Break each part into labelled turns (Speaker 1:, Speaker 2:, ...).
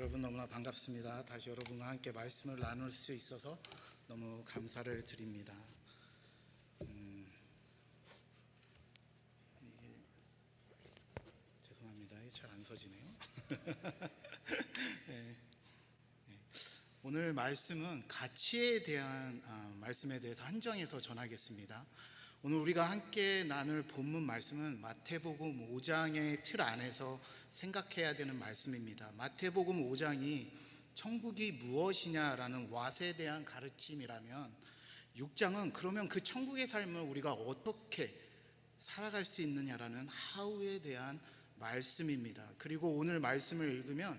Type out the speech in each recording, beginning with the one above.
Speaker 1: 여러분 너무나 반갑습니다. 다시 여러분과 함께 말씀을 나눌 수 있어서 너무 감사를 드립니다. 죄송합니다. 잘 안 서지네요. 네. 오늘 말씀은 가치에 대한 말씀에 대해서 한정해서 전하겠습니다. 오늘 우리가 함께 나눌 본문 말씀은 마태복음 5장의 틀 안에서 생각해야 되는 말씀입니다. 마태복음 5장이 천국이 무엇이냐라는 왓에 대한 가르침이라면 6장은 그러면 그 천국의 삶을 우리가 어떻게 살아갈 수 있느냐라는 how에 대한 말씀입니다. 그리고 오늘 말씀을 읽으면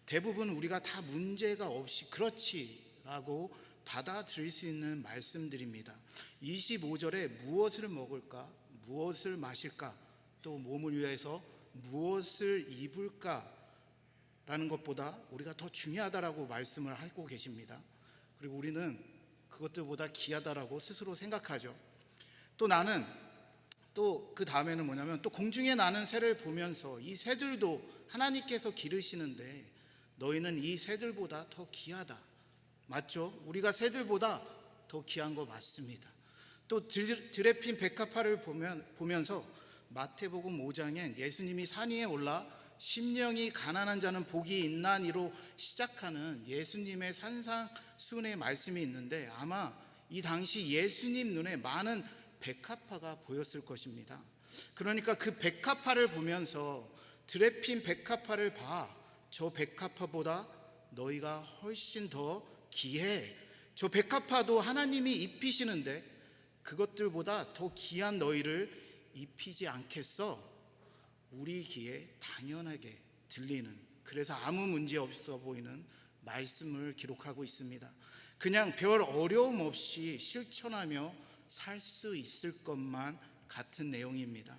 Speaker 1: 대부분 우리가 다 문제가 없이 그렇지라고 받아들일 수 있는 말씀들입니다. 25절에 무엇을 먹을까, 무엇을 마실까, 또 몸을 위해서 무엇을 입을까 라는 것보다 우리가 더 중요하다라고 말씀을 하고 계십니다. 그리고 우리는 그것들보다 귀하다라고 스스로 생각하죠. 또 나는 또 그 다음에는 뭐냐면 또 공중에 나는 새를 보면서 이 새들도 하나님께서 기르시는데 너희는 이 새들보다 더 귀하다. 맞죠? 우리가 새들보다 더 귀한 거 맞습니다. 또 드레핀 백합화를 보면서 마태복음 5장엔 예수님이 산 위에 올라 심령이 가난한 자는 복이 있나니로 시작하는 예수님의 산상수훈의 말씀이 있는데 아마 이 당시 예수님 눈에 많은 백합화가 보였을 것입니다. 그러니까 그 백합화를 보면서 드레핀 백합화를 봐. 저 백합화보다 너희가 훨씬 더 귀해. 저 백합화도 하나님이 입히시는데 그것들보다 더 귀한 너희를 입히지 않겠어? 우리 귀에 당연하게 들리는, 그래서 아무 문제 없어 보이는 말씀을 기록하고 있습니다. 그냥 별 어려움 없이 실천하며 살 수 있을 것만 같은 내용입니다.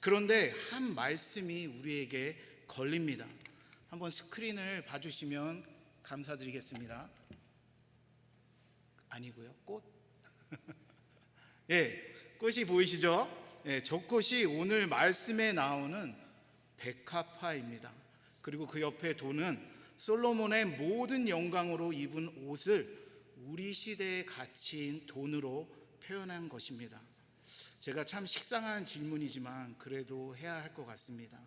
Speaker 1: 그런데 한 말씀이 우리에게 걸립니다. 한번 스크린을 봐주시면 감사드리겠습니다. 아니고요, 꽃. 예, 꽃이 보이시죠? 예, 저 꽃이 오늘 말씀에 나오는 백합화입니다. 그리고 그 옆에 돈은 솔로몬의 모든 영광으로 입은 옷을 우리 시대의 가치인 돈으로 표현한 것입니다. 제가 참 식상한 질문이지만 그래도 해야 할 것 같습니다.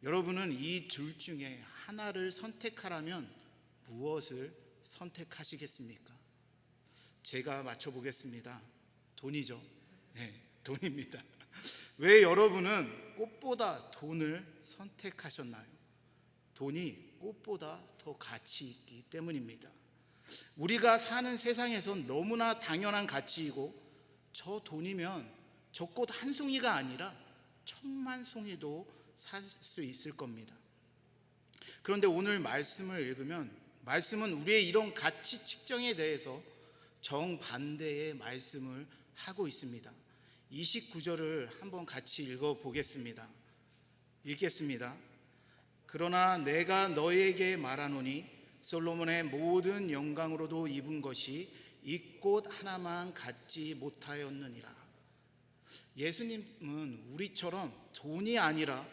Speaker 1: 여러분은 이 둘 중에 하나를 선택하라면 무엇을 선택하시겠습니까? 제가 맞춰보겠습니다. 돈이죠. 네, 돈입니다. 왜 여러분은 꽃보다 돈을 선택하셨나요? 돈이 꽃보다 더 가치 있기 때문입니다. 우리가 사는 세상에선 너무나 당연한 가치이고 저 돈이면 저 꽃 한 송이가 아니라 1000만 송이도 살 수 있을 겁니다. 그런데 오늘 말씀을 읽으면 말씀은 우리의 이런 가치 측정에 대해서 정반대의 말씀을 하고 있습니다. 29절을 한번 같이 읽어보겠습니다. 읽겠습니다. 그러나 내가 너에게 말하노니 솔로몬의 모든 영광으로도 입은 것이 이 꽃 하나만 갖지 못하였느니라. 예수님은 우리처럼 돈이 아니라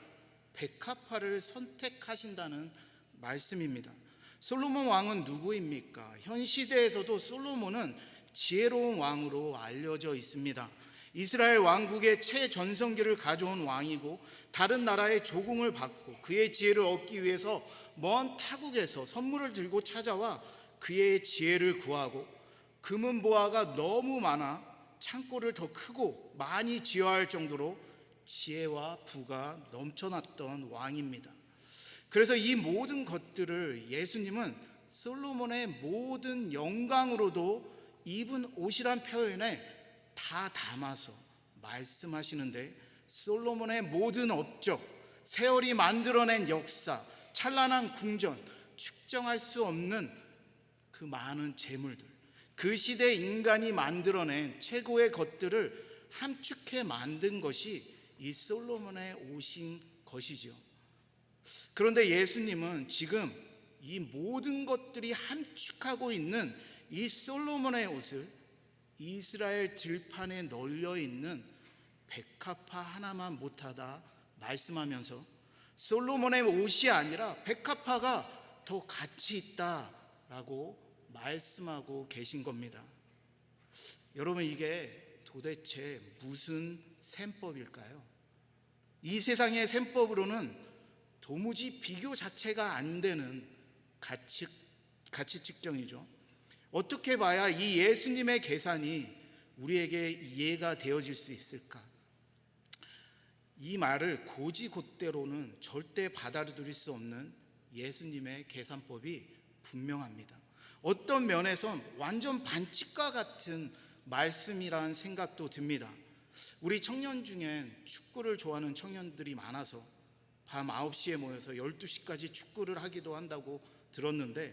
Speaker 1: 백합화를 선택하신다는 말씀입니다. 솔로몬 왕은 누구입니까? 현 시대에서도 솔로몬은 지혜로운 왕으로 알려져 있습니다. 이스라엘 왕국의 최전성기를 가져온 왕이고 다른 나라의 조공을 받고 그의 지혜를 얻기 위해서 먼 타국에서 선물을 들고 찾아와 그의 지혜를 구하고 금은보화가 너무 많아 창고를 더 크고 많이 지어야 할 정도로 지혜와 부가 넘쳐났던 왕입니다. 그래서 이 모든 것들을 예수님은 솔로몬의 모든 영광으로도 입은 옷이란 표현에 다 담아서 말씀하시는데 솔로몬의 모든 업적, 세월이 만들어낸 역사, 찬란한 궁전, 측정할 수 없는 그 많은 재물들, 그 시대 인간이 만들어낸 최고의 것들을 함축해 만든 것이 이 솔로몬의 옷인 것이죠. 그런데 예수님은 지금 이 모든 것들이 함축하고 있는 이 솔로몬의 옷을 이스라엘 들판에 널려 있는 백합화 하나만 못하다 말씀하면서 솔로몬의 옷이 아니라 백합화가 더 가치 있다라고 말씀하고 계신 겁니다. 여러분, 이게 도대체 무슨 셈법일까요? 이 세상의 셈법으로는 도무지 비교 자체가 안 되는 가치 측정이죠. 어떻게 봐야 이 예수님의 계산이 우리에게 이해가 되어질 수 있을까? 이 말을 고지곳대로는 절대 받아들일 수 없는 예수님의 계산법이 분명합니다. 어떤 면에선 완전 반칙과 같은 말씀이라는 생각도 듭니다. 우리 청년 중엔 축구를 좋아하는 청년들이 많아서 밤 9시에 모여서 12시까지 축구를 하기도 한다고 들었는데,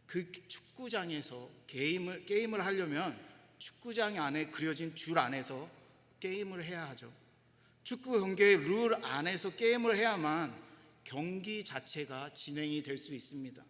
Speaker 1: 그 축구장에서 게임을 하려면 축구장 안에 그려진 줄 안에서 게임을 해야 하죠. 축구 경기의 룰 안에서 게임을 해야만 경기 자체가 진행이 될 수 있습니다.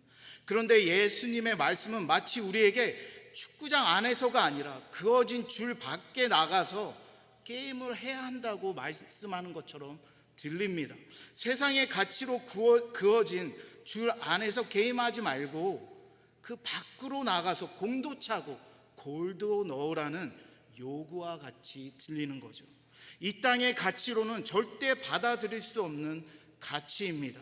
Speaker 1: 그런데 예수님의 말씀은 마치 우리에게 축구장 안에서가 아니라 그어진 줄 밖에 나가서 게임을 해야 한다고 말씀하는 것처럼 들립니다. 세상의 가치로 그어진 줄 안에서 게임하지 말고 그 밖으로 나가서 공도 차고 골도 넣으라는 요구와 같이 들리는 거죠. 이 땅의 가치로는 절대 받아들일 수 없는 가치입니다.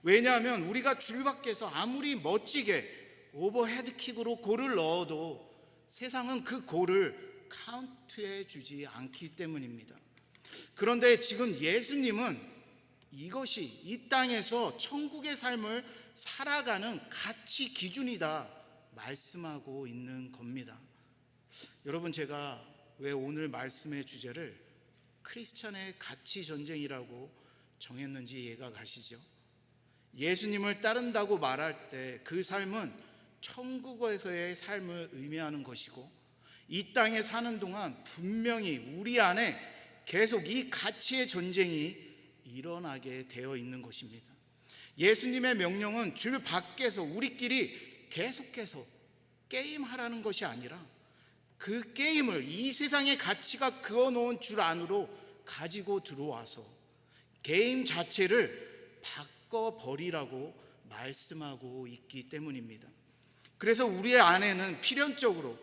Speaker 1: 왜냐하면 우리가 줄 밖에서 아무리 멋지게 오버헤드킥으로 골을 넣어도 세상은 그 골을 카운트해 주지 않기 때문입니다. 그런데 지금 예수님은 이것이 이 땅에서 천국의 삶을 살아가는 가치 기준이다 말씀하고 있는 겁니다. 여러분, 제가 왜 오늘 말씀의 주제를 크리스천의 가치 전쟁이라고 정했는지 이해가 가시죠? 예수님을 따른다고 말할 때 그 삶은 천국에서의 삶을 의미하는 것이고, 이 땅에 사는 동안 분명히 우리 안에 계속 이 가치의 전쟁이 일어나게 되어 있는 것입니다. 예수님의 명령은 줄 밖에서 우리끼리 계속해서 게임하라는 것이 아니라 그 게임을 이 세상의 가치가 그어놓은 줄 안으로 가지고 들어와서 게임 자체를 바꿔버리라고 말씀하고 있기 때문입니다. 그래서 우리의 안에는 필연적으로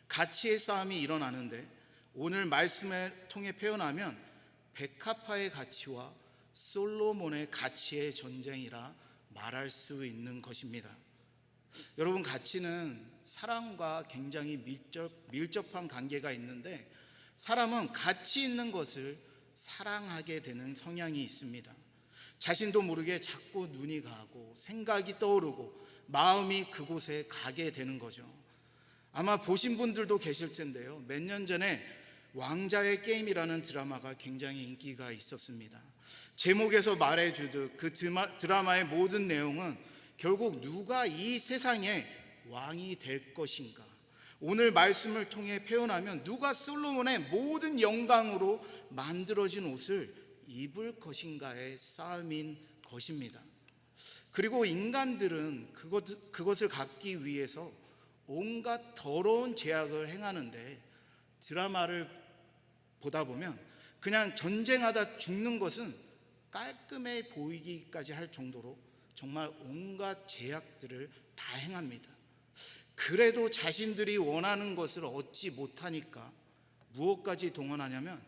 Speaker 1: 가치의 싸움이 일어나는데, 오늘 말씀을 통해 표현하면 백합화의 가치와 솔로몬의 가치의 전쟁이라 말할 수 있는 것입니다. 여러분, 가치는 사랑과 굉장히 밀접한 관계가 있는데, 사람은 가치 있는 것을 사랑하게 되는 성향이 있습니다. 자신도 모르게 자꾸 눈이 가고 생각이 떠오르고 마음이 그곳에 가게 되는 거죠. 아마 보신 분들도 계실 텐데요, 몇 년 전에 왕자의 게임이라는 드라마가 굉장히 인기가 있었습니다. 제목에서 말해주듯 그 드라마의 모든 내용은 결국 누가 이 세상의 왕이 될 것인가, 오늘 말씀을 통해 표현하면 누가 솔로몬의 모든 영광으로 만들어진 옷을 입을 것인가의 싸움인 것입니다. 그리고 인간들은 그것을 갖기 위해서 온갖 더러운 제약을 행하는데, 드라마를 보다 보면 그냥 전쟁하다 죽는 것은 깔끔해 보이기까지 할 정도로 정말 온갖 제약들을 다 행합니다. 그래도 자신들이 원하는 것을 얻지 못하니까 무엇까지 동원하냐면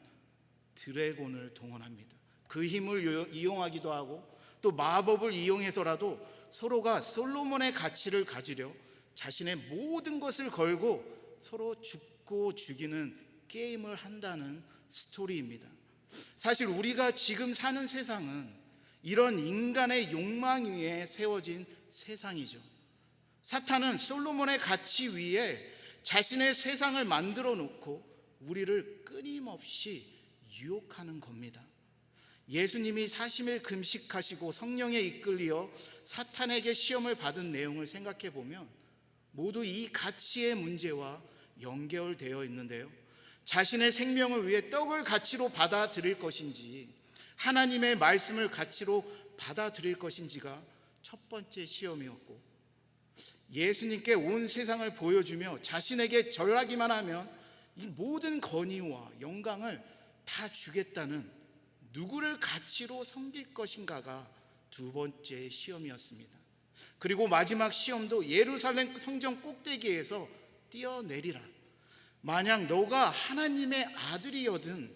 Speaker 1: 드래곤을 동원합니다. 그 힘을 이용하기도 하고 또 마법을 이용해서라도 서로가 솔로몬의 가치를 가지려 자신의 모든 것을 걸고 서로 죽고 죽이는 게임을 한다는 스토리입니다. 사실 우리가 지금 사는 세상은 이런 인간의 욕망 위에 세워진 세상이죠. 사탄은 솔로몬의 가치 위에 자신의 세상을 만들어 놓고 우리를 끊임없이 유혹하는 겁니다. 예수님이 40일 금식하시고 성령에 이끌려 사탄에게 시험을 받은 내용을 생각해 보면 모두 이 가치의 문제와 연결되어 있는데요, 자신의 생명을 위해 떡을 가치로 받아들일 것인지 하나님의 말씀을 가치로 받아들일 것인지가 첫 번째 시험이었고, 예수님께 온 세상을 보여주며 자신에게 절하기만 하면 이 모든 권위와 영광을 다 주겠다는 누구를 가치로 섬길 것인가가 두 번째 시험이었습니다. 그리고 마지막 시험도 예루살렘 성전 꼭대기에서 뛰어내리라. 만약 너가 하나님의 아들이거든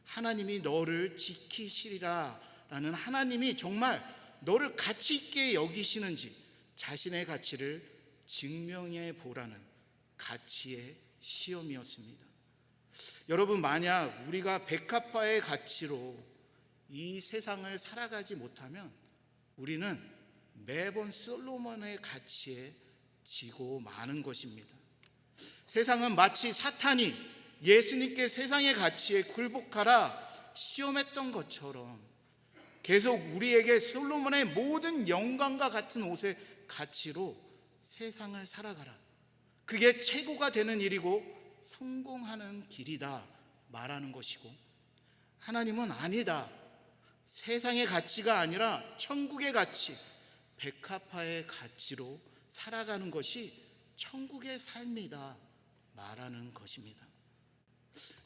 Speaker 1: 하나님이 너를 지키시리라 라는 하나님이 정말 너를 가치 있게 여기시는지 자신의 가치를 증명해 보라는 가치의 시험이었습니다. 여러분, 만약 우리가 백합화의 가치로 이 세상을 살아가지 못하면 우리는 매번 솔로몬의 가치에 지고 마는 것입니다. 세상은 마치 사탄이 예수님께 세상의 가치에 굴복하라 시험했던 것처럼 계속 우리에게 솔로몬의 모든 영광과 같은 옷의 가치로 세상을 살아가라, 그게 최고가 되는 일이고 성공하는 길이다 말하는 것이고, 하나님은 아니다, 세상의 가치가 아니라 천국의 가치, 백합화의 가치로 살아가는 것이 천국의 삶이다 말하는 것입니다.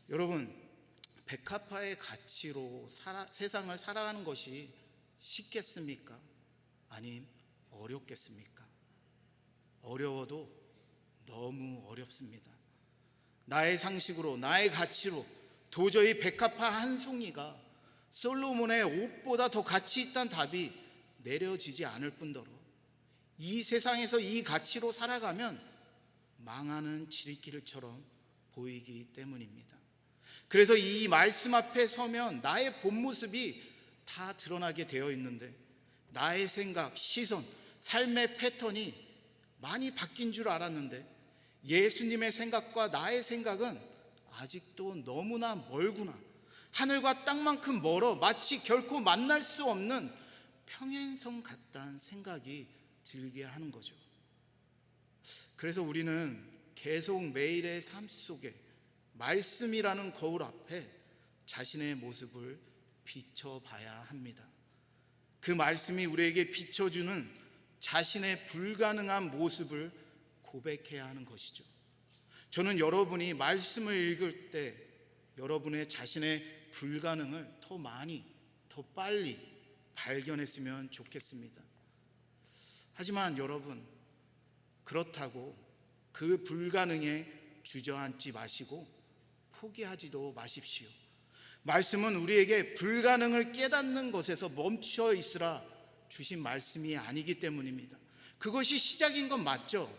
Speaker 1: 여러분, 백합화의 가치로 세상을 살아가는 것이 쉽겠습니까? 아님 어렵겠습니까? 어려워도 너무 어렵습니다. 나의 상식으로, 나의 가치로 도저히 백합화 한 송이가 솔로몬의 옷보다 더 가치 있다는 답이 내려지지 않을 뿐더러 이 세상에서 이 가치로 살아가면 망하는 지름길처럼 보이기 때문입니다. 그래서 이 말씀 앞에 서면 나의 본 모습이 다 드러나게 되어 있는데 나의 생각, 시선, 삶의 패턴이 많이 바뀐 줄 알았는데 예수님의 생각과 나의 생각은 아직도 너무나 멀구나, 하늘과 땅만큼 멀어 마치 결코 만날 수 없는 평행선 같다는 생각이 들게 하는 거죠. 그래서 우리는 계속 매일의 삶 속에 말씀이라는 거울 앞에 자신의 모습을 비춰봐야 합니다. 그 말씀이 우리에게 비춰주는 자신의 불가능한 모습을 고백해야 하는 것이죠. 저는 여러분이 말씀을 읽을 때 여러분의 자신의 불가능을 더 많이, 더 빨리 발견했으면 좋겠습니다. 하지만 여러분, 그렇다고 그 불가능에 주저앉지 마시고 포기하지도 마십시오. 말씀은 우리에게 불가능을 깨닫는 것에서 멈춰 있으라 주신 말씀이 아니기 때문입니다. 그것이 시작인 건 맞죠.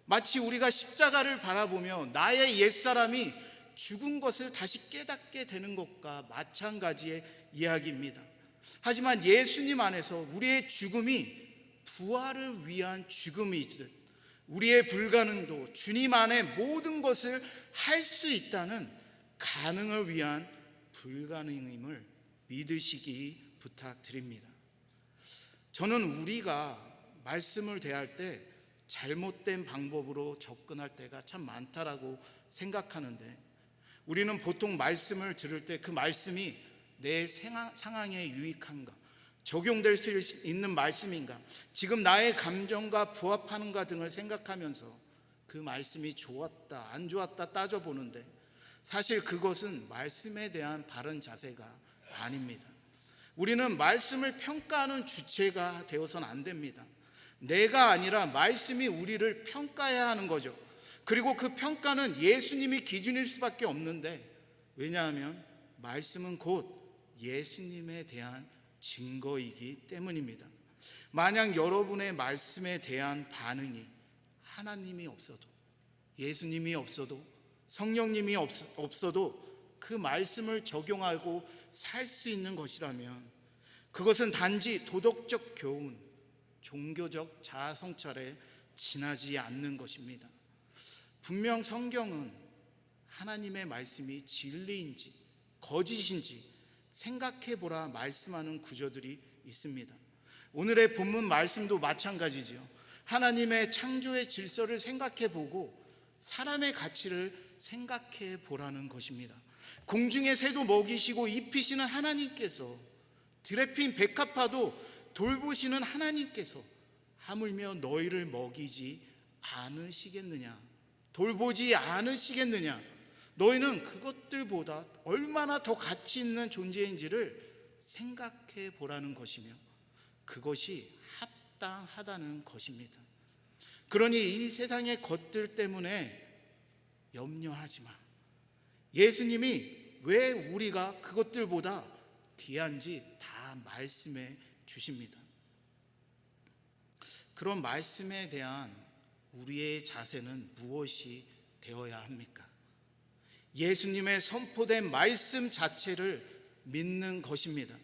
Speaker 1: 마치 우리가 십자가를 바라보며 나의 옛사람이 죽은 것을 다시 깨닫게 되는 것과 마찬가지의 이야기입니다. 하지만 예수님 안에서 우리의 죽음이 부활을 위한 죽음이듯 우리의 불가능도 주님 안에 모든 것을 할 수 있다는 가능을 위한 불가능임을 믿으시기 부탁드립니다. 저는 우리가 말씀을 대할 때 잘못된 방법으로 접근할 때가 참 많다라고 생각하는데, 우리는 보통 말씀을 들을 때 그 말씀이 내 상황에 유익한가, 적용될 수 있는 말씀인가, 지금 나의 감정과 부합하는가 등을 생각하면서 그 말씀이 좋았다 안 좋았다 따져보는데, 사실 그것은 말씀에 대한 바른 자세가 아닙니다. 우리는 말씀을 평가하는 주체가 되어서는 안 됩니다. 내가 아니라 말씀이 우리를 평가해야 하는 거죠. 그리고 그 평가는 예수님이 기준일 수밖에 없는데, 왜냐하면 말씀은 곧 예수님에 대한 증거이기 때문입니다. 만약 여러분의 말씀에 대한 반응이 하나님이 없어도, 예수님이 없어도, 성령님이 없어도 그 말씀을 적용하고 살 수 있는 것이라면 그것은 단지 도덕적 교훈, 종교적 자아 성찰에 지나지 않는 것입니다. 분명 성경은 하나님의 말씀이 진리인지 거짓인지 생각해보라 말씀하는 구절들이 있습니다. 오늘의 본문 말씀도 마찬가지죠. 하나님의 창조의 질서를 생각해보고 사람의 가치를 생각해보라는 것입니다. 공중의 새도 먹이시고 입히시는 하나님께서, 들에 핀 백합화도 돌보시는 하나님께서 하물며 너희를 먹이지 않으시겠느냐, 돌보지 않으시겠느냐, 너희는 그것들보다 얼마나 더 가치 있는 존재인지를 생각해 보라는 것이며, 그것이 합당하다는 것입니다. 그러니 이 세상의 것들 때문에 염려하지 마. 예수님이 왜 우리가 그것들보다 귀한지 다 말씀해 주십니다. 그런 말씀에 대한 우리의 자세는 무엇이 되어야 합니까? 예수님의 선포된 말씀 자체를 믿는 것입니다.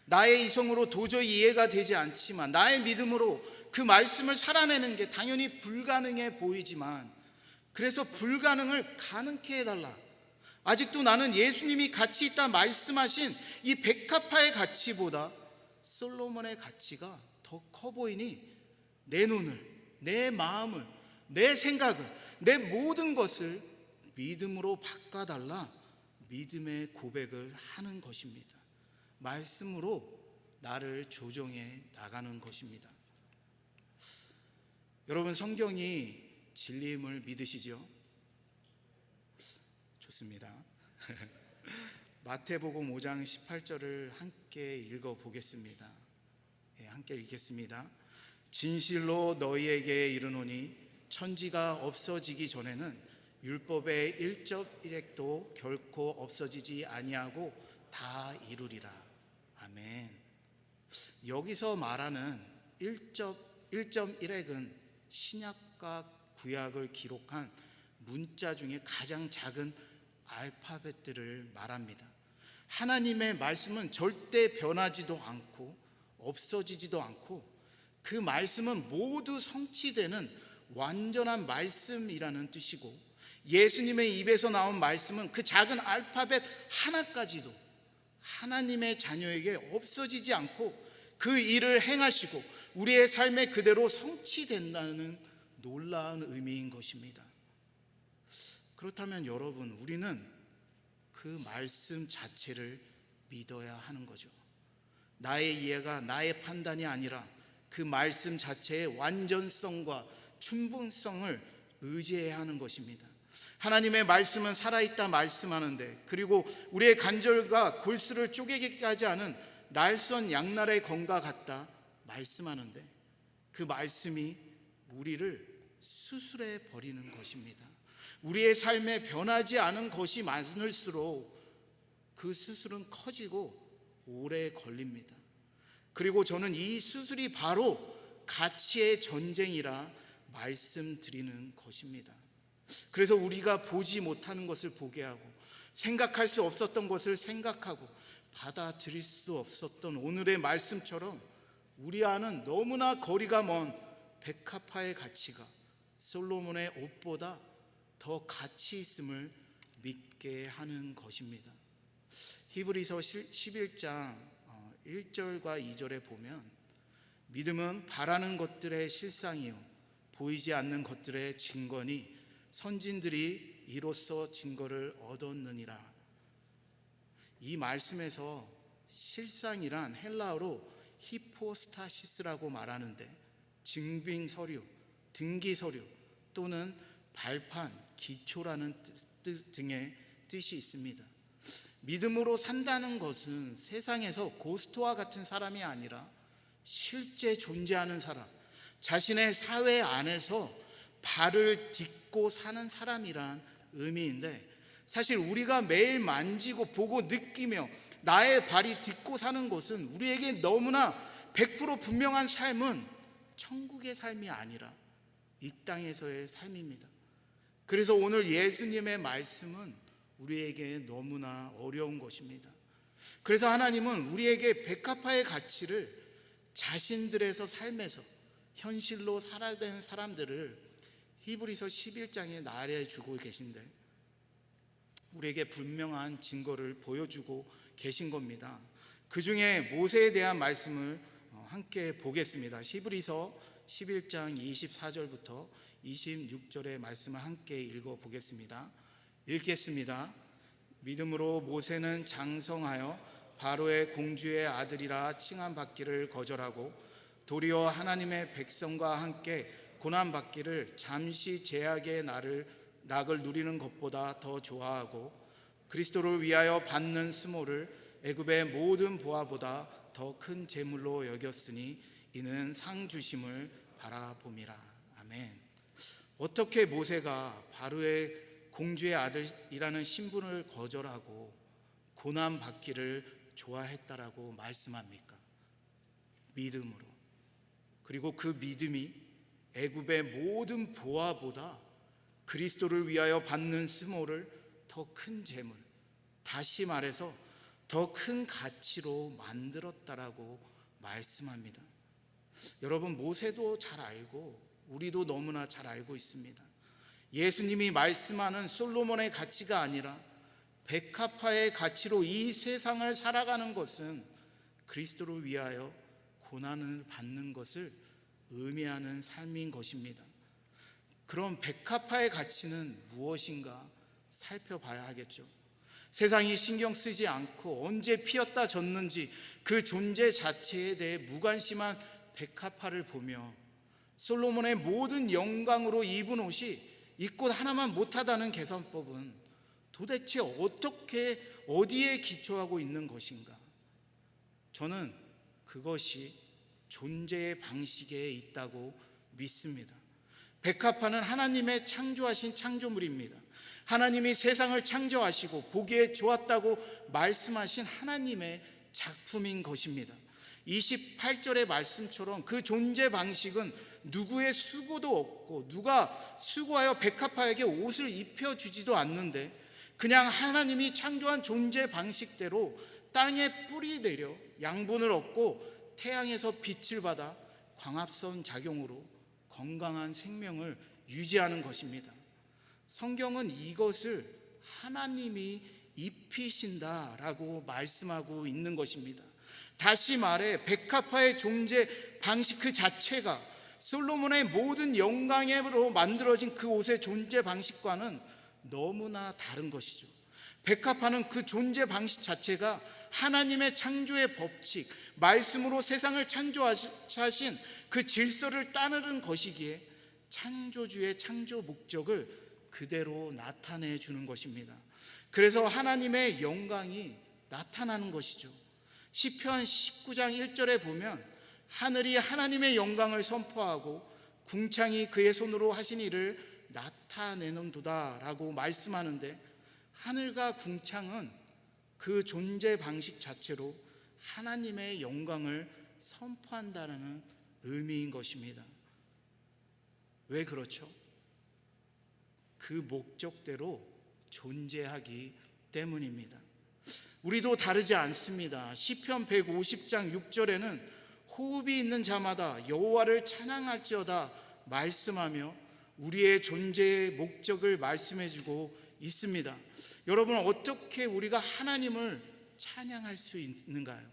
Speaker 1: 나의 이성으로 도저히 이해가 되지 않지만 나의 믿음으로 그 말씀을 살아내는 게 당연히 불가능해 보이지만, 그래서 불가능을 가능케 해달라. 아직도 나는 예수님이 가치 있다 말씀하신 이 백합화의 가치보다 솔로몬의 가치가 더 커 보이니 내 눈을, 내 마음을, 내 생각을, 내 모든 것을 믿음으로 바꿔달라. 믿음의 고백을 하는 것입니다. 말씀으로 나를 조정해 나가는 것입니다. 여러분, 성경이 진리임을 믿으시죠? 좋습니다. 마태복음 5장 18절을 함께 읽어보겠습니다. 함께 읽겠습니다. 진실로 너희에게 이르노니 천지가 없어지기 전에는 율법의 1.1획도 결코 없어지지 아니하고 다 이루리라. 아멘. 여기서 말하는 1.1획은 신약과 구약을 기록한 문자 중에 가장 작은 알파벳들을 말합니다. 하나님의 말씀은 절대 변하지도 않고 없어지지도 않고 그 말씀은 모두 성취되는 완전한 말씀이라는 뜻이고, 예수님의 입에서 나온 말씀은 그 작은 알파벳 하나까지도 하나님의 자녀에게 없어지지 않고 그 일을 행하시고 우리의 삶에 그대로 성취된다는 놀라운 의미인 것입니다. 그렇다면 여러분, 우리는 그 말씀 자체를 믿어야 하는 거죠. 나의 이해가, 나의 판단이 아니라 그 말씀 자체의 완전성과 충분성을 의지해야 하는 것입니다. 하나님의 말씀은 살아있다 말씀하는데, 그리고 우리의 간절과 골수를 쪼개기까지 하는 날선 양날의 검과 같다 말씀하는데, 그 말씀이 우리를 수술해 버리는 것입니다. 우리의 삶에 변하지 않은 것이 많을수록 그 수술은 커지고 오래 걸립니다. 그리고 저는 이 수술이 바로 가치의 전쟁이라 말씀드리는 것입니다. 그래서 우리가 보지 못하는 것을 보게 하고 생각할 수 없었던 것을 생각하고 받아들일 수 없었던 오늘의 말씀처럼 우리 안은 너무나 거리가 먼 백합화의 가치가 솔로몬의 옷보다 더 가치 있음을 믿게 하는 것입니다. 히브리서 11장 1절과 2절에 보면 믿음은 바라는 것들의 실상이요 보이지 않는 것들의 증거니 선진들이 이로써 증거를 얻었느니라. 이 말씀에서 실상이란 헬라어로 히포스타시스라고 말하는데 증빙 서류, 등기 서류 또는 발판, 기초라는 뜻 등의 뜻이 있습니다. 믿음으로 산다는 것은 세상에서 고스트와 같은 사람이 아니라 실제 존재하는 사람, 자신의 사회 안에서 발을 딛고 사는 사람이란 의미인데, 사실 우리가 매일 만지고 보고 느끼며 나의 발이 딛고 사는 것은 우리에게 너무나 100% 분명한 삶은 천국의 삶이 아니라 이 땅에서의 삶입니다. 그래서 오늘 예수님의 말씀은 우리에게 너무나 어려운 것입니다. 그래서 하나님은 우리에게 백합화의 가치를 자신들에서 삶에서 현실로 살아야 되는 사람들을 히브리서 11장에 나열해주고 계신데 우리에게 분명한 증거를 보여주고 계신 겁니다. 그 중에 모세에 대한 말씀을 함께 보겠습니다. 히브리서 11장 24절부터 26절의 말씀을 함께 읽어보겠습니다. 읽겠습니다. 믿음으로 모세는 장성하여 바로의 공주의 아들이라 칭함받기를 거절하고 도리어 하나님의 백성과 함께 고난받기를 잠시 제약의 낙을 누리는 것보다 더 좋아하고 그리스도를 위하여 받는 수모를 애굽의 모든 보화보다 더 큰 재물로 여겼으니 이는 상 주심을 바라봄이라. 아멘. 어떻게 모세가 바로의 공주의 아들이라는 신분을 거절하고 고난 받기를 좋아했다라고 말씀합니까? 믿음으로. 그리고 그 믿음이 애굽의 모든 보화보다 그리스도를 위하여 받는 스모를 더 큰 재물, 다시 말해서 더 큰 가치로 만들었다라고 말씀합니다. 여러분, 모세도 잘 알고 우리도 너무나 잘 알고 있습니다. 예수님이 말씀하는 솔로몬의 가치가 아니라 백합화의 가치로 이 세상을 살아가는 것은 그리스도를 위하여 고난을 받는 것을 의미하는 삶인 것입니다. 그럼 백합화의 가치는 무엇인가 살펴봐야 하겠죠. 세상이 신경 쓰지 않고 언제 피었다 졌는지 그 존재 자체에 대해 무관심한 백합화를 보며 솔로몬의 모든 영광으로 입은 옷이 이 꽃 하나만 못하다는 계산법은 도대체 어디에 기초하고 있는 것인가? 저는 그것이 존재의 방식에 있다고 믿습니다. 백합화는 하나님의 창조하신 창조물입니다. 하나님이 세상을 창조하시고 보기에 좋았다고 말씀하신 하나님의 작품인 것입니다. 28절의 말씀처럼 그 존재 방식은 누구의 수고도 없고 누가 수고하여 백합화에게 옷을 입혀주지도 않는데 그냥 하나님이 창조한 존재 방식대로 땅에 뿌리 내려 양분을 얻고 태양에서 빛을 받아 광합성 작용으로 건강한 생명을 유지하는 것입니다. 성경은 이것을 하나님이 입히신다라고 말씀하고 있는 것입니다. 다시 말해 백합화의 존재 방식 그 자체가 솔로몬의 모든 영광으로 만들어진 그 옷의 존재 방식과는 너무나 다른 것이죠. 백합화는 그 존재 방식 자체가 하나님의 창조의 법칙, 말씀으로 세상을 창조하신 그 질서를 따르는 것이기에 창조주의 창조 목적을 그대로 나타내 주는 것입니다. 그래서 하나님의 영광이 나타나는 것이죠. 시편 19장 1절에 보면 하늘이 하나님의 영광을 선포하고 궁창이 그의 손으로 하신 일을 나타내는도다 라고 말씀하는데, 하늘과 궁창은 그 존재 방식 자체로 하나님의 영광을 선포한다는 의미인 것입니다. 왜 그렇죠? 그 목적대로 존재하기 때문입니다. 우리도 다르지 않습니다. 시편 150장 6절에는 호흡이 있는 자마다 여호와를 찬양할지어다 말씀하며 우리의 존재의 목적을 말씀해주고 있습니다. 여러분, 어떻게 우리가 하나님을 찬양할 수 있는가요?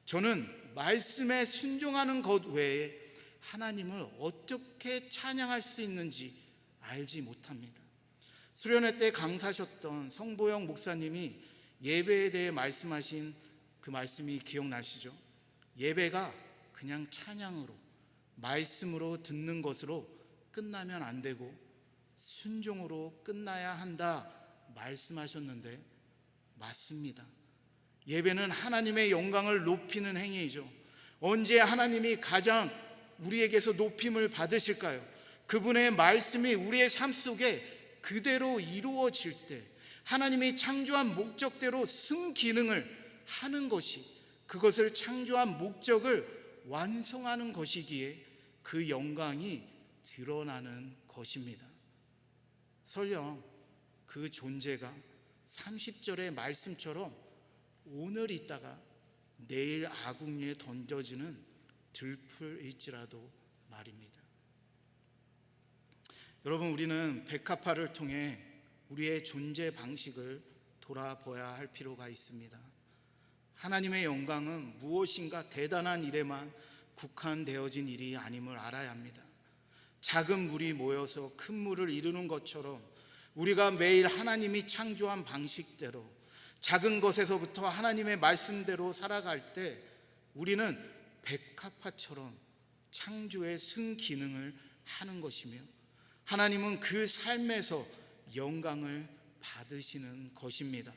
Speaker 1: 저는 말씀에 순종하는 것 외에 하나님을 어떻게 찬양할 수 있는지 알지 못합니다. 수련회 때 강사셨던 성보영 목사님이 예배에 대해 말씀하신 그 말씀이 기억나시죠? 예배가 그냥 찬양으로, 말씀으로 듣는 것으로 끝나면 안 되고 순종으로 끝나야 한다 말씀하셨는데 맞습니다. 예배는 하나님의 영광을 높이는 행위이죠. 언제 하나님이 가장 우리에게서 높임을 받으실까요? 그분의 말씀이 우리의 삶 속에 그대로 이루어질 때, 하나님이 창조한 목적대로 순기능을 하는 것이, 그것을 창조한 목적을 완성하는 것이기에 그 영광이 드러나는 것입니다. 설령 그 존재가 30절의 말씀처럼 오늘 있다가 내일 아궁이에 던져지는 들풀일지라도 말입니다. 여러분, 우리는 백합화를 통해 우리의 존재 방식을 돌아봐야 할 필요가 있습니다. 하나님의 영광은 무엇인가 대단한 일에만 국한되어진 일이 아님을 알아야 합니다. 작은 물이 모여서 큰 물을 이루는 것처럼 우리가 매일 하나님이 창조한 방식대로 작은 것에서부터 하나님의 말씀대로 살아갈 때 우리는 백합화처럼 창조의 순기능을 하는 것이며 하나님은 그 삶에서 영광을 받으시는 것입니다.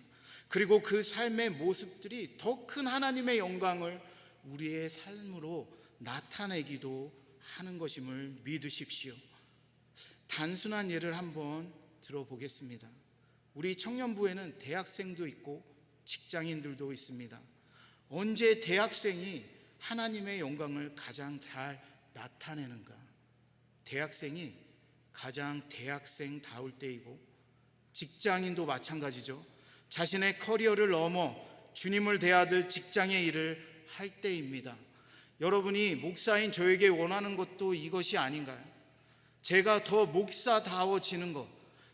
Speaker 1: 그리고 그 삶의 모습들이 더 큰 하나님의 영광을 우리의 삶으로 나타내기도 하는 것임을 믿으십시오. 단순한 예를 한번 들어보겠습니다. 우리 청년부에는 대학생도 있고 직장인들도 있습니다. 언제 대학생이 하나님의 영광을 가장 잘 나타내는가? 대학생이 가장 대학생다울 때이고, 직장인도 마찬가지죠. 자신의 커리어를 넘어 주님을 대하듯 직장의 일을 할 때입니다. 여러분이 목사인 저에게 원하는 것도 이것이 아닌가요? 제가 더 목사다워지는 것,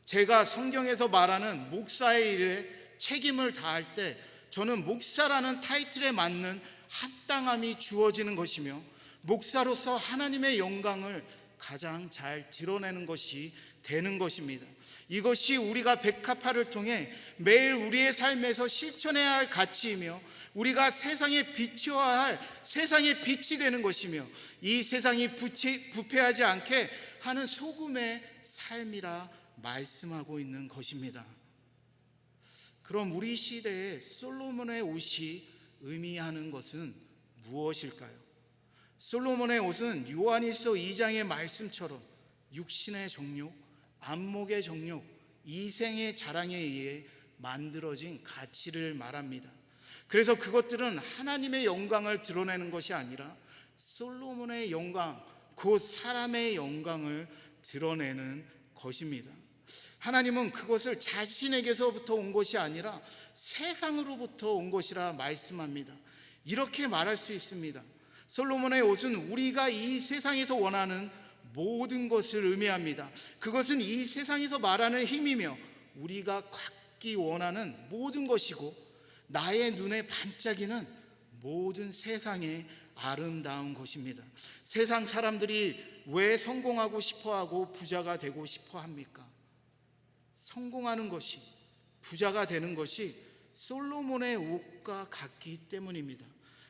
Speaker 1: 제가 성경에서 말하는 목사의 일에 책임을 다할 때 저는 목사라는 타이틀에 맞는 합당함이 주어지는 것이며, 목사로서 하나님의 영광을 가장 잘 드러내는 것이 되는 것입니다. 이것이 우리가 백합화를 통해 매일 우리의 삶에서 실천해야 할 가치이며, 우리가 세상에 비추어야 할 세상의 빛이 되는 것이며, 이 세상이 부패하지 않게 하는 소금의 삶이라 말씀하고 있는 것입니다. 그럼 우리 시대에 솔로몬의 옷이 의미하는 것은 무엇일까요? 솔로몬의 옷은 요한일서 2장의 말씀처럼 육신의 정욕, 안목의 정욕, 이생의 자랑에 의해 만들어진 가치를 말합니다. 그래서 그것들은 하나님의 영광을 드러내는 것이 아니라 솔로몬의 영광, 곧 사람의 영광을 드러내는 것입니다. 하나님은 그것을 자신에게서부터 온 것이 아니라 세상으로부터 온 것이라 말씀합니다. 이렇게 말할 수 있습니다. 솔로몬의 옷은 우리가 이 세상에서 원하는 모든 것을 의미합니다. 그것은 이 세상에서 말하는 힘이며 우리가 갖기 원하는 모든 것이고, 나의 눈에 반짝이는 모든 세상의 아름다운 것입니다. 세상 사람들이 왜 성공하고 싶어하고 부자가 되고 싶어 합니까? 성공하는 것이, 부자가 되는 것이 솔로몬의 옷과 같기 때문입니다.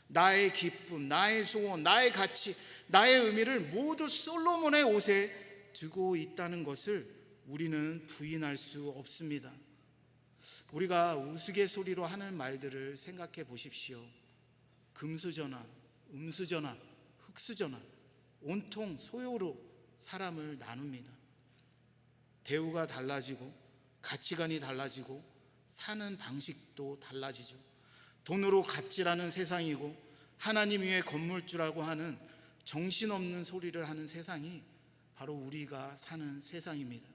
Speaker 1: 나의 기쁨, 나의 소원, 나의 가치, 나의 의미를 모두 솔로몬의 옷에 두고 있다는 것을 우리는 부인할 수 없습니다. 우리가 우스갯소리로 하는 말들을 생각해 보십시오. 금수저나 음수저나 흙수저나 온통 소요로 사람을 나눕니다. 대우가 달라지고 가치관이 달라지고 사는 방식도 달라지죠. 돈으로 갑질하는 세상이고 하나님 위에 건물주라고 하는 정신없는 소리를 하는 세상이 바로 우리가 사는 세상입니다.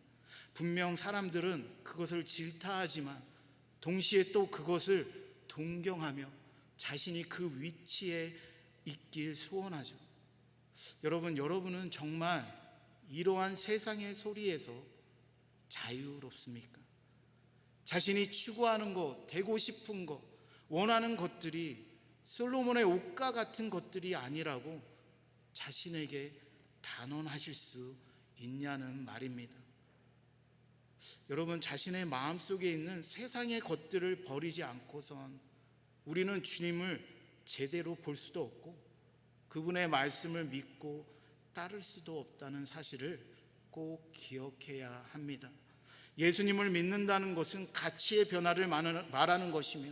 Speaker 1: 분명 사람들은 그것을 질타하지만 동시에 또 그것을 동경하며 자신이 그 위치에 있길 소원하죠. 여러분은 정말 이러한 세상의 소리에서 자유롭습니까? 자신이 추구하는 것, 되고 싶은 것, 원하는 것들이 솔로몬의 옷과 같은 것들이 아니라고 자신에게 단언하실 수 있냐는 말입니다. 여러분, 자신의 마음속에 있는 세상의 것들을 버리지 않고선 우리는 주님을 제대로 볼 수도 없고 그분의 말씀을 믿고 따를 수도 없다는 사실을 꼭 기억해야 합니다. 예수님을 믿는다는 것은 가치의 변화를 말하는 것이며,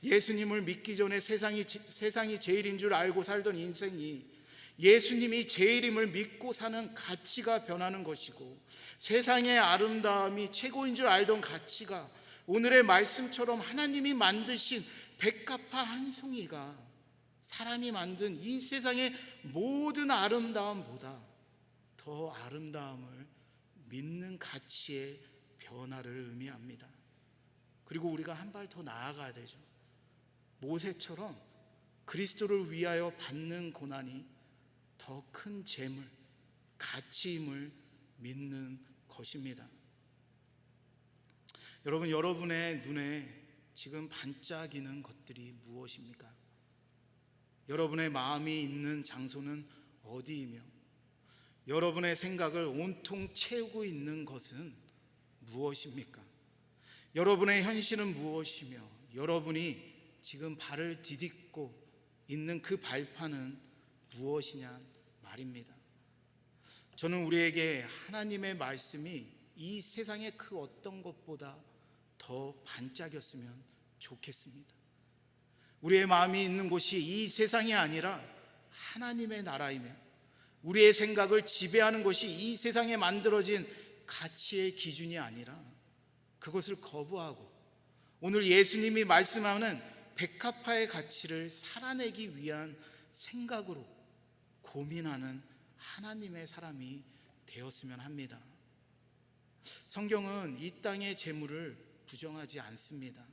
Speaker 1: 예수님을 믿기 전에 세상이 제일인 줄 알고 살던 인생이 예수님이 제일임을 믿고 사는 가치가 변하는 것이고, 세상의 아름다움이 최고인 줄 알던 가치가 오늘의 말씀처럼 하나님이 만드신 백합화 한 송이가 사람이 만든 이 세상의 모든 아름다움보다 더 아름다움을 믿는 가치의 변화를 의미합니다. 그리고 우리가 한 발 더 나아가야 되죠. 모세처럼 그리스도를 위하여 받는 고난이 더 큰 재물, 가치임을 믿는 것입니다. 여러분의 눈에 지금 반짝이는 것들이 무엇입니까? 여러분의 마음이 있는 장소는 어디이며 여러분의 생각을 온통 채우고 있는 것은 무엇입니까? 여러분의 현실은 무엇이며 여러분이 지금 발을 디딛고 있는 그 발판은 무엇이냐 말입니다. 저는 우리에게 하나님의 말씀이 이 세상의 그 어떤 것보다 더 반짝였으면 좋겠습니다. 우리의 마음이 있는 곳이 이 세상이 아니라 하나님의 나라이며 우리의 생각을 지배하는 것이 이 세상에 만들어진 가치의 기준이 아니라 그것을 거부하고 오늘 예수님이 말씀하는 백합화의 가치를 살아내기 위한 생각으로 고민하는 하나님의 사람이 되었으면 합니다. 성경은 이 땅의 재물을 부정하지 않습니다.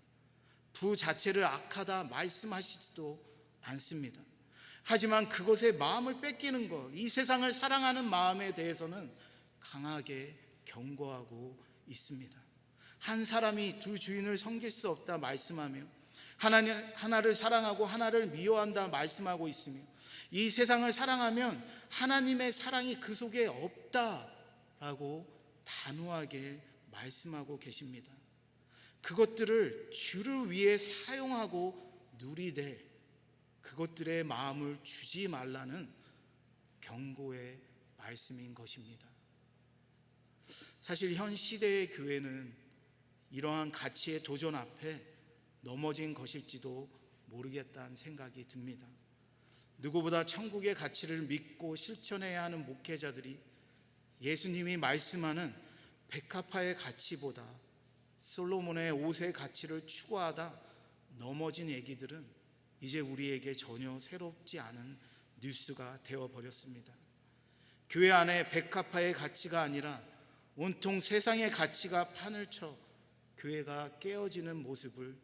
Speaker 1: 부 자체를 악하다 말씀하시지도 않습니다. 하지만 그것에 마음을 뺏기는 것, 이 세상을 사랑하는 마음에 대해서는 강하게 경고하고 있습니다. 한 사람이 두 주인을 섬길 수 없다 말씀하며 하나를 사랑하고 하나를 미워한다 말씀하고 있으며 이 세상을 사랑하면 하나님의 사랑이 그 속에 없다라고 단호하게 말씀하고 계십니다. 그것들을 주를 위해 사용하고 누리되 그것들의 마음을 주지 말라는 경고의 말씀인 것입니다. 사실 현 시대의 교회는 이러한 가치의 도전 앞에 넘어진 것일지도 모르겠다는 생각이 듭니다. 누구보다 천국의 가치를 믿고 실천해야 하는 목회자들이 예수님이 말씀하는 백합화의 가치보다 솔로몬의 옷의 가치를 추구하다 넘어진 얘기들은 이제 우리에게 전혀 새롭지 않은 뉴스가 되어버렸습니다. 교회 안에 백합화의 가치가 아니라 온통 세상의 가치가 판을 쳐 교회가 깨어지는 모습을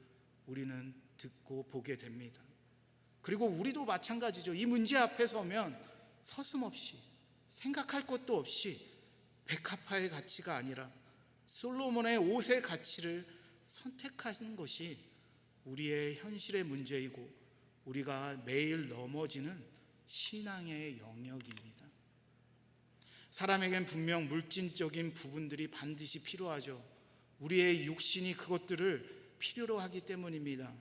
Speaker 1: 우리는 듣고 보게 됩니다. 그리고 우리도 마찬가지죠. 이 문제 앞에 서면 서슴없이 생각할 것도 없이 백합화의 가치가 아니라 솔로몬의 옷의 가치를 선택하는 것이 우리의 현실의 문제이고 우리가 매일 넘어지는 신앙의 영역입니다. 사람에겐 분명 물질적인 부분들이 반드시 필요하죠. 우리의 육신이 그것들을 필요로 하기 때문입니다.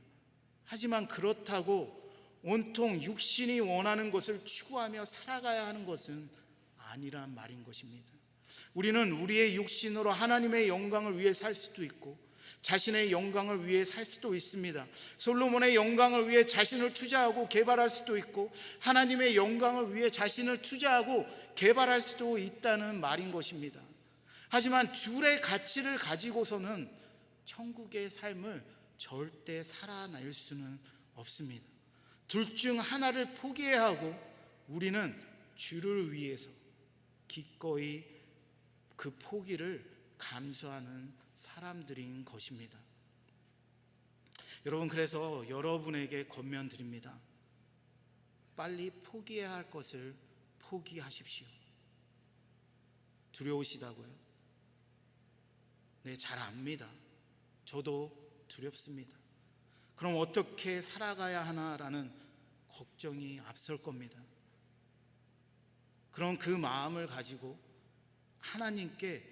Speaker 1: 하지만 그렇다고 온통 육신이 원하는 것을 추구하며 살아가야 하는 것은 아니란 말인 것입니다. 우리는 우리의 육신으로 하나님의 영광을 위해 살 수도 있고 자신의 영광을 위해 살 수도 있습니다. 솔로몬의 영광을 위해 자신을 투자하고 개발할 수도 있고 하나님의 영광을 위해 자신을 투자하고 개발할 수도 있다는 말인 것입니다. 하지만 둘의 가치를 가지고서는 천국의 삶을 절대 살아낼 수는 없습니다. 둘 중 하나를 포기해야 하고 우리는 주를 위해서 기꺼이 그 포기를 감수하는 사람들인 것입니다. 여러분, 그래서 여러분에게 권면드립니다. 빨리 포기해야 할 것을 포기하십시오. 두려우시다고요? 네, 잘 압니다. 저도 두렵습니다. 그럼 어떻게 살아가야 하나라는 걱정이 앞설 겁니다. 그럼 그 마음을 가지고 하나님께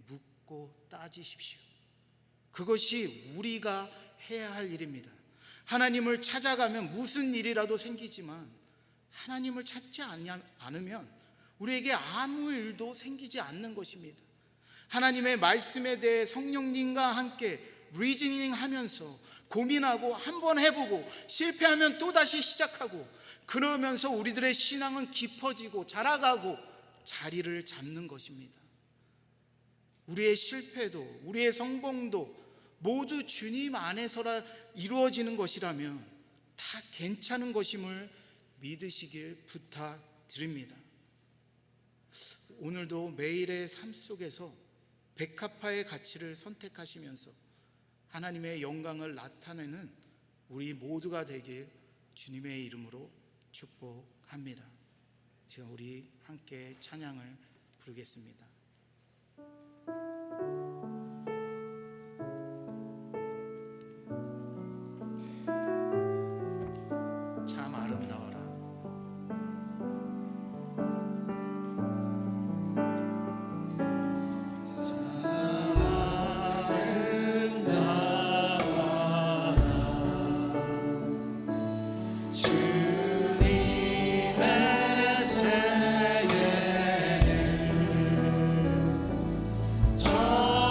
Speaker 1: 묻고 따지십시오. 그것이 우리가 해야 할 일입니다. 하나님을 찾아가면 무슨 일이라도 생기지만 하나님을 찾지 않으면 우리에게 아무 일도 생기지 않는 것입니다. 하나님의 말씀에 대해 성령님과 함께 리즈닝 하면서 고민하고 한번 해보고 실패하면 또다시 시작하고 그러면서 우리들의 신앙은 깊어지고 자라가고 자리를 잡는 것입니다. 우리의 실패도 우리의 성공도 모두 주님 안에서라 이루어지는 것이라면 다 괜찮은 것임을 믿으시길 부탁드립니다. 오늘도 매일의 삶 속에서 백합화의 가치를 선택하시면서 하나님의 영광을 나타내는 우리 모두가 되길 주님의 이름으로 축복합니다. 지금 우리 함께 찬양을 부르겠습니다. 참 아름다워라.
Speaker 2: 주님의 세계는 저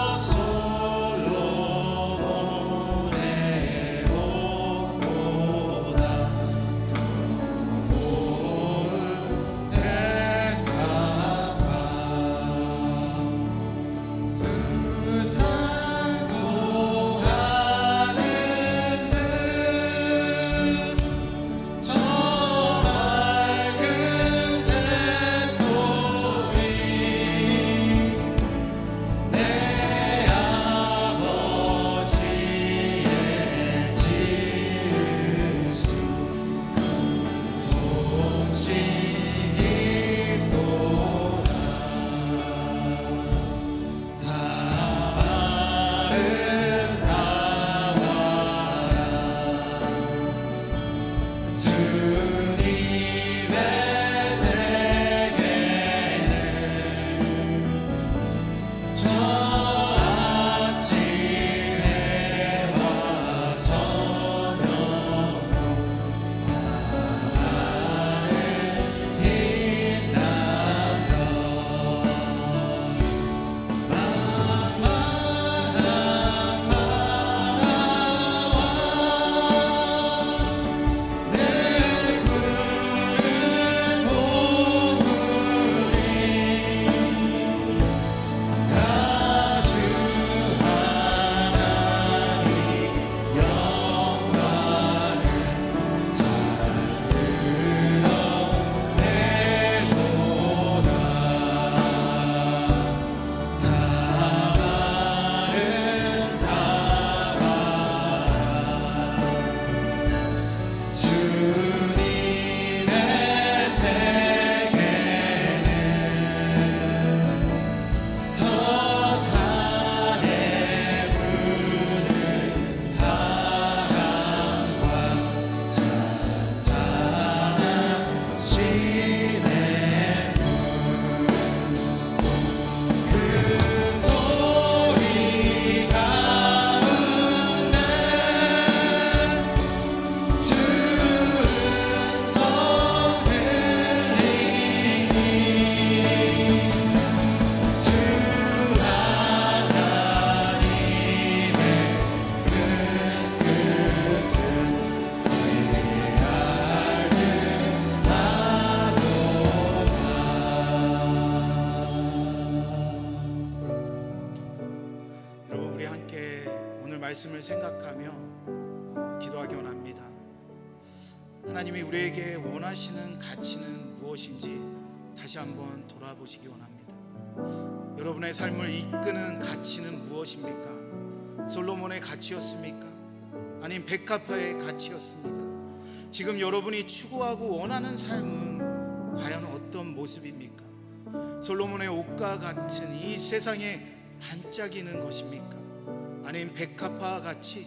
Speaker 1: 말씀을 생각하며 기도하기 원합니다. 하나님이 우리에게 원하시는 가치는 무엇인지 다시 한번 돌아보시기 원합니다. 여러분의 삶을 이끄는 가치는 무엇입니까? 솔로몬의 가치였습니까? 아니면 백합화의 가치였습니까? 지금 여러분이 추구하고 원하는 삶은 과연 어떤 모습입니까? 솔로몬의 옷과 같은 이 세상에 반짝이는 것입니까? 아니면 백합화와 같이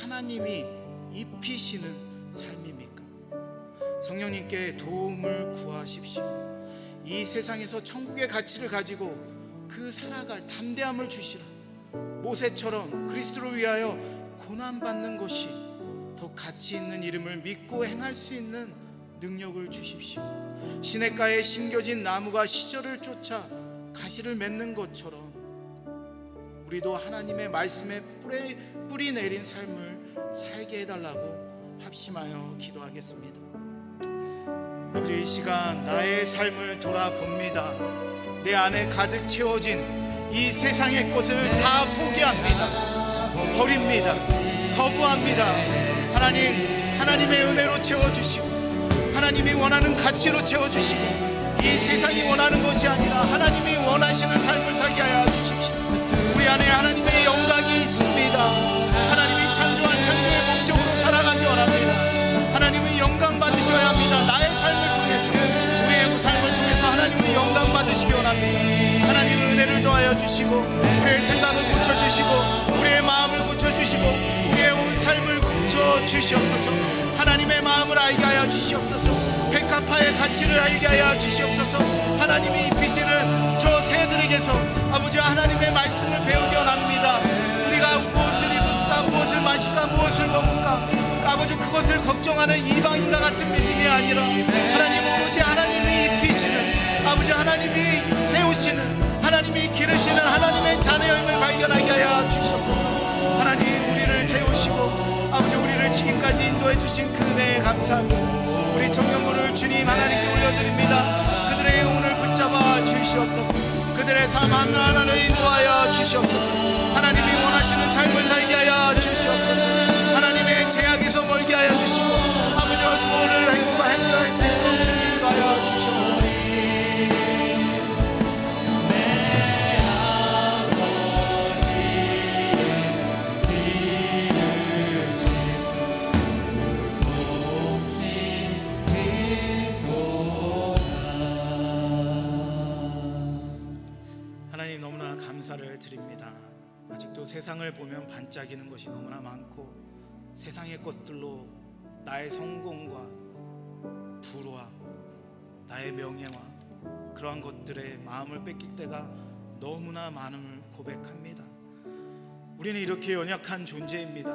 Speaker 1: 하나님이 입히시는 삶입니까? 성령님께 도움을 구하십시오. 이 세상에서 천국의 가치를 가지고 그 살아갈 담대함을 주시라. 모세처럼 그리스도를 위하여 고난받는 것이 더 가치 있는 이름을 믿고 행할 수 있는 능력을 주십시오. 시냇가에 심겨진 나무가 시절을 쫓아 가시를 맺는 것처럼 우리도 하나님의 말씀에 뿌리 내린 삶을 살게 해달라고 합심하여 기도하겠습니다. 아버지, 이 시간 나의 삶을 돌아봅니다. 내 안에 가득 채워진 이 세상의 것을 다 포기합니다. 버립니다. 거부합니다. 하나님의 은혜로 채워주시고 하나님이 원하는 가치로 채워주시고 이 세상이 원하는 것이 아니라 하나님이 원하시는 삶을 살게 하여 주십시오. 우리 안에 하나님의 영광이 있습니다. 하나님이 창조한 창조의 목적으로 살아가기 원합니다. 하나님의 영광 받으셔야 합니다. 나의 삶을 통해서, 우리의 삶을 통해서 하나님의 영광 받으시기 원합니다. 하나님의 은혜를 더하여 주시고 우리의 생각을 고쳐주시고 우리의 마음을 고쳐주시고 우리의 온 삶을 고쳐주시옵소서. 하나님의 마음을 알게 하여 주시옵소서. 백합화의 가치를 알게 하여 주시옵소서. 하나님이 입히시는 저 새들에게서 아버지 하나님의 말씀을 배우기 원합니다. 우리가 무엇을 입을까, 무엇을 마실까, 무엇을 먹을까, 아버지 그것을 걱정하는 이방인과 같은 믿음이 아니라 하나님 오로지 하나님이 입히시는 아버지 하나님이 세우시는 하나님이 기르시는 하나님의 자녀임을 발견하게 하여 주시옵소서. 하나님 우리를 세우시고 아버지 우리를 지금까지 인도해 주신 그 은혜에 감사합니다. 우리 청년부를 주님 하나님께 올려드립니다. 그들의 영혼을 붙잡아 주시옵소서. 그들의 삶 하나하나를 인도하여 주시옵소서. 하나님이 원하시는 삶을 살게 하여 주시옵소서. 하나님의 제약에서 멀게 하여 주시고 아버지 오늘 행복과 행복할 수 있도록 주님 인도하여 주시옵소서. 하나님 너무나 감사를 드립니다. 아직도 세상을 보면 반짝이는 것이 너무나 많고 세상의 것들로 나의 성공과 부와 나의 명예와 그러한 것들에 마음을 뺏길 때가 너무나 많음을 고백합니다. 우리는 이렇게 연약한 존재입니다.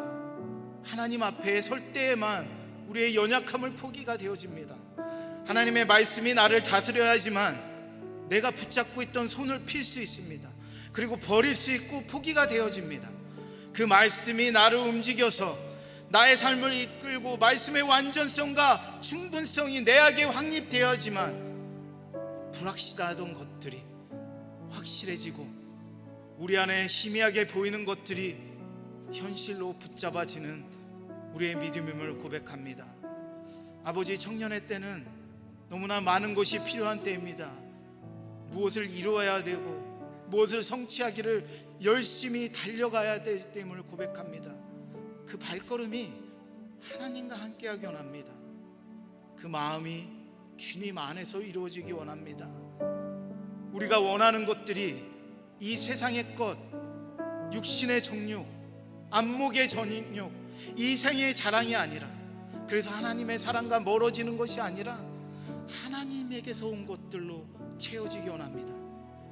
Speaker 1: 하나님 앞에 설 때에만 우리의 연약함을 포기가 되어집니다. 하나님의 말씀이 나를 다스려야 하지만 내가 붙잡고 있던 손을 필 수 있습니다. 그리고 버릴 수 있고 포기가 되어집니다. 그 말씀이 나를 움직여서 나의 삶을 이끌고 말씀의 완전성과 충분성이 내게 확립되어야지만 불확실하던 것들이 확실해지고 우리 안에 희미하게 보이는 것들이 현실로 붙잡아지는 우리의 믿음임을 고백합니다. 아버지, 청년의 때는 너무나 많은 것이 필요한 때입니다. 무엇을 이루어야 되고 무엇을 성취하기를 열심히 달려가야 될 때임을 고백합니다. 그 발걸음이 하나님과 함께하기 원합니다. 그 마음이 주님 안에서 이루어지기 원합니다. 우리가 원하는 것들이 이 세상의 것, 육신의 정욕, 안목의 정욕, 이 생의 자랑이 아니라, 그래서 하나님의 사랑과 멀어지는 것이 아니라 하나님에게서 온 것들로 채워지기 원합니다.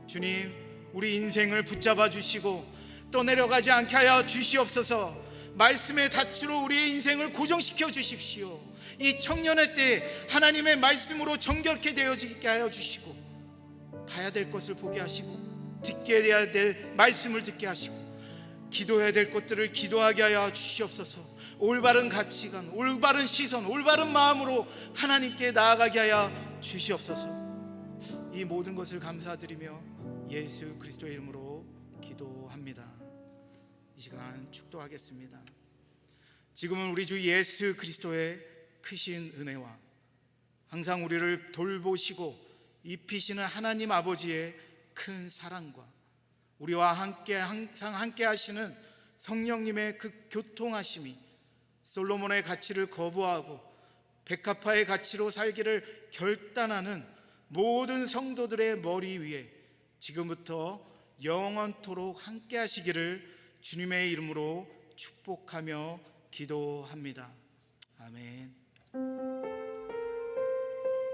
Speaker 1: 주님, 우리 인생을 붙잡아 주시고 떠내려가지 않게 하여 주시옵소서. 말씀의 닻으로 우리의 인생을 고정시켜 주십시오. 이 청년의 때 하나님의 말씀으로 정결케 되어지게 하여 주시고 봐야 될 것을 보게 하시고 듣게 해야 될 말씀을 듣게 하시고 기도해야 될 것들을 기도하게 하여 주시옵소서. 올바른 가치관, 올바른 시선, 올바른 마음으로 하나님께 나아가게 하여 주시옵소서. 이 모든 것을 감사드리며 예수 그리스도의 이름으로 기도합니다. 이 시간 축도하겠습니다. 지금은 우리 주 예수 그리스도의 크신 은혜와 항상 우리를 돌보시고 입히시는 하나님 아버지의 큰 사랑과 우리와 함께 항상 함께 하시는 성령님의 그 교통하심이 솔로몬의 가치를 거부하고 백합화의 가치로 살기를 결단하는 모든 성도들의 머리 위에 지금부터 영원토록 함께 하시기를 주님의 이름으로 축복하며 기도합니다.